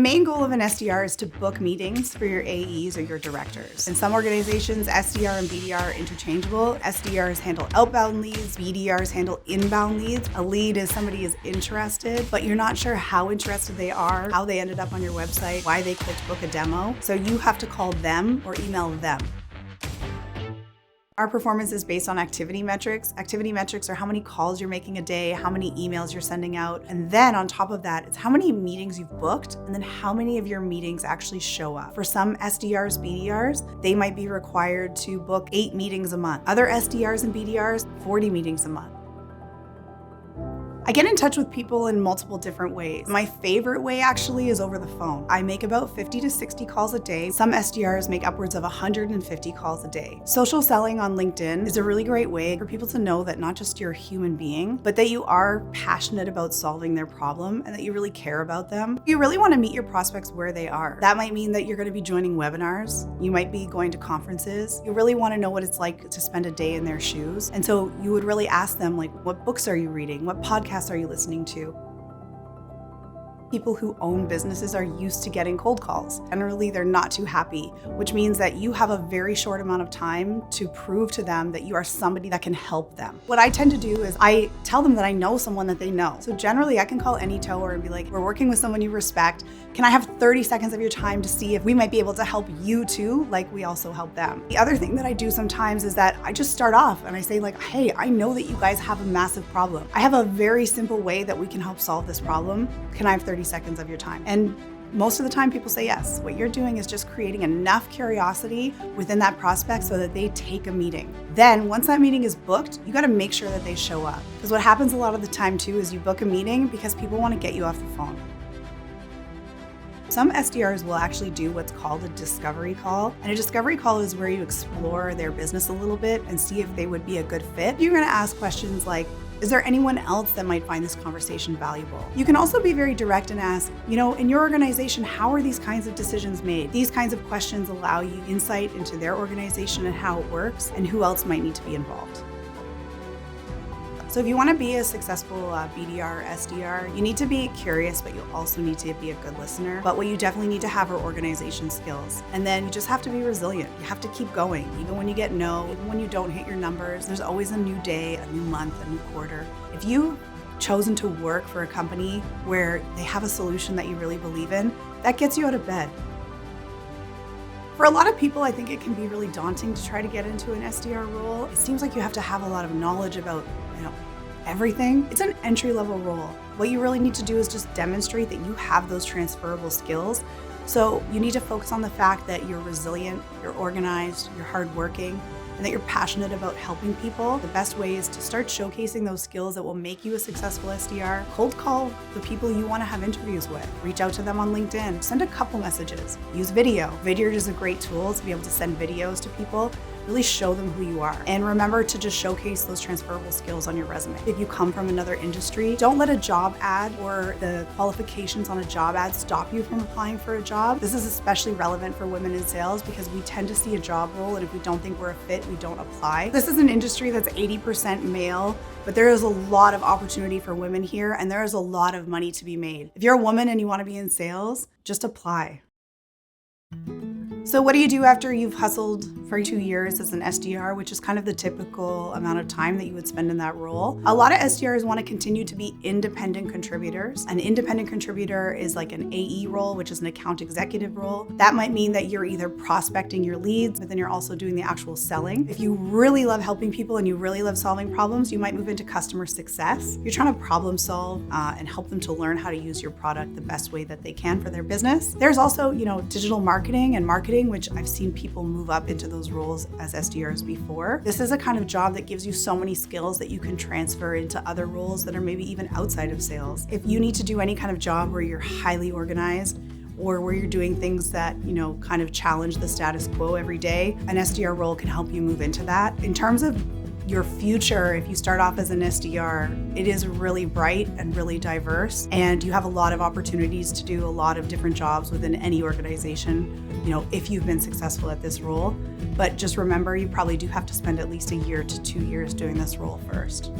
main goal of an SDR is to book meetings for your AEs or your directors. In some organizations, SDR and BDR are interchangeable. SDRs handle outbound leads, BDRs handle inbound leads. A lead is somebody is interested, but you're not sure how interested they are, how they ended up on your website, why they clicked book a demo. So you have to call them or email them. Our performance is based on activity metrics. Activity metrics are how many calls you're making a day, how many emails you're sending out. And then on top of that, it's how many meetings you've booked, and then how many of your meetings actually show up. For some SDRs, BDRs, they might be required to book 8 meetings a month. Other SDRs and BDRs, 40 meetings a month. I get in touch with people in multiple different ways. My favorite way actually is over the phone. I make about 50 to 60 calls a day. Some SDRs make upwards of 150 calls a day. Social selling on LinkedIn is a really great way for people to know that not just you're a human being, but that you are passionate about solving their problem and that you really care about them. You really want to meet your prospects where they are. That might mean that you're going to be joining webinars. You might be going to conferences. You really want to know what it's like to spend a day in their shoes. And so you would really ask them, like, what books are you reading? What podcasts are you listening to? People who own businesses are used to getting cold calls. Generally, they're not too happy, which means that you have a very short amount of time to prove to them that you are somebody that can help them. What I tend to do is I tell them that I know someone that they know. So generally, I can call any tower and be like, we're working with someone you respect. Can I have 30 seconds of your time to see if we might be able to help you too, like we also help them? The other thing that I do sometimes is that I just start off and I say like, hey, I know that you guys have a massive problem. I have a very simple way that we can help solve this problem. Can I have 30 seconds of your time? And most of the time people say yes. What you're doing is just creating enough curiosity within that prospect so that they take a meeting. Then once that meeting is booked, you got to make sure that they show up. Because what happens a lot of the time too is you book a meeting because people want to get you off the phone. Some SDRs will actually do what's called a discovery call. And a discovery call is where you explore their business a little bit and see if they would be a good fit. You're going to ask questions like, is there anyone else that might find this conversation valuable? You can also be very direct and ask, in your organization, how are these kinds of decisions made? These kinds of questions allow you insight into their organization and how it works and who else might need to be involved. So if you want to be a successful BDR or SDR, you need to be curious, but you also need to be a good listener. But what you definitely need to have are organization skills. And then you just have to be resilient. You have to keep going. Even when you get no, even when you don't hit your numbers, there's always a new day, a new month, a new quarter. If you've chosen to work for a company where they have a solution that you really believe in, that gets you out of bed. For a lot of people, I think it can be really daunting to try to get into an SDR role. It seems like you have to have a lot of knowledge about everything. It's an entry-level role. What you really need to do is just demonstrate that you have those transferable skills. So you need to focus on the fact that you're resilient, you're organized, you're hardworking, and that you're passionate about helping people. The best way is to start showcasing those skills that will make you a successful SDR. Cold call the people you want to have interviews with. Reach out to them on LinkedIn. Send a couple messages. Use video. Video is a great tool to be able to send videos to people. Really show them who you are. And remember to just showcase those transferable skills on your resume. If you come from another industry, don't let a job ad or the qualifications on a job ad stop you from applying for a job. This is especially relevant for women in sales because we tend to see a job role, and if we don't think we're a fit, we don't apply. This is an industry that's 80% male, but there is a lot of opportunity for women here, and there is a lot of money to be made. If you're a woman and you want to be in sales, just apply. So what do you do after you've hustled for 2 years as an SDR, which is kind of the typical amount of time that you would spend in that role? A lot of SDRs want to continue to be independent contributors. An independent contributor is like an AE role, which is an account executive role. That might mean that you're either prospecting your leads, but then you're also doing the actual selling. If you really love helping people and you really love solving problems, you might move into customer success. You're trying to problem solve and help them to learn how to use your product the best way that they can for their business. There's also, digital marketing and marketing, which I've seen people move up into those roles as SDRs before. This is a kind of job that gives you so many skills that you can transfer into other roles that are maybe even outside of sales. If you need to do any kind of job where you're highly organized or where you're doing things that, kind of challenge the status quo every day, an SDR role can help you move into that. In terms of your future, if you start off as an SDR, it is really bright and really diverse, and you have a lot of opportunities to do a lot of different jobs within any organization, if you've been successful at this role. But just remember, you probably do have to spend at least 1 year to 2 years doing this role first.